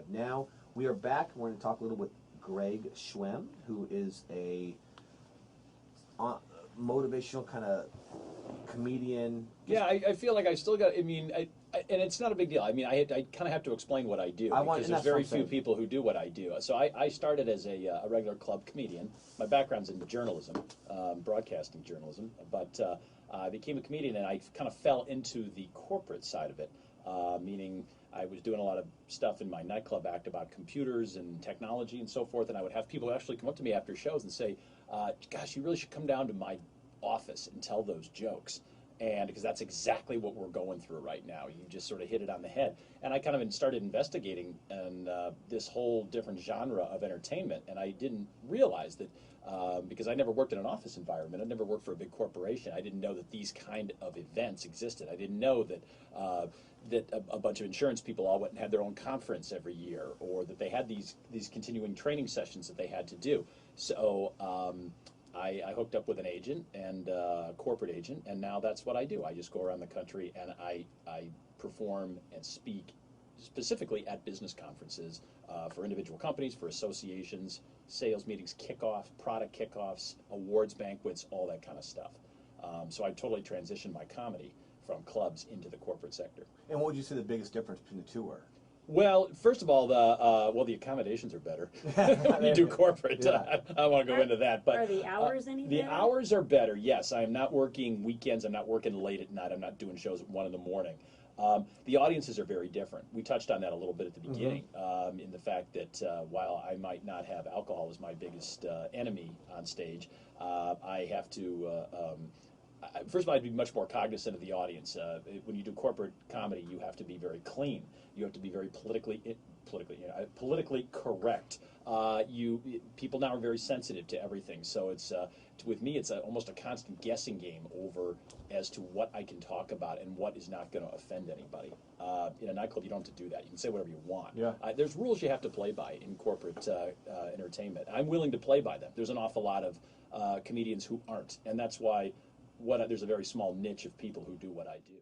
But now we are back. We're going to talk a little with Greg Schwem, who is a motivational kind of comedian. Yeah, I feel like I still got. I mean, and it's not a big deal. I mean, I kind of have to explain what I do because there's very few people who do what I do. So I started as a regular club comedian. My background's in journalism, broadcasting journalism, but I became a comedian and I kind of fell into the corporate side of it, meaning I was doing a lot of stuff in my nightclub act about computers and technology and so forth, and I would have people actually come up to me after shows and say, gosh, you really should come down to my office and tell those jokes. And because that's exactly what we're going through right now. You just sort of hit it on the head. And I kind of started investigating this whole different genre of entertainment. And I didn't realize that because I never worked in an office environment. I never worked for a big corporation. I didn't know that these kind of events existed. I didn't know that that a bunch of insurance people all went and had their own conference every year, or that they had these continuing training sessions that they had to do. So I hooked up with an agent and a corporate agent, and now that's what I do. I just go around the country and I perform and speak specifically at business conferences for individual companies, for associations, sales meetings, product kickoffs, awards banquets, all that kind of stuff. So I totally transitioned my comedy from clubs into the corporate sector. And what would you say the biggest difference between the two were? Well, first of all, the accommodations are better when you do corporate. Yeah. I don't want to go into that, but are the hours any better? The hours are better. Yes, I am not working weekends. I'm not working late at night. I'm not doing shows at 1 in the morning. The audiences are very different. We touched on that a little bit at the beginning, in the fact that while I might not have alcohol as my biggest enemy on stage, I have to. First of all, I'd be much more cognizant of the audience. When you do corporate comedy, you have to be very clean. You have to be very politically correct. People now are very sensitive to everything. So it's with me, it's almost a constant guessing game over as to what I can talk about and what is not going to offend anybody. In a nightclub, you don't have to do that. You can say whatever you want. Yeah. There's rules you have to play by in corporate entertainment. I'm willing to play by them. There's an awful lot of comedians who aren't, and that's why. There's a very small niche of people who do what I do.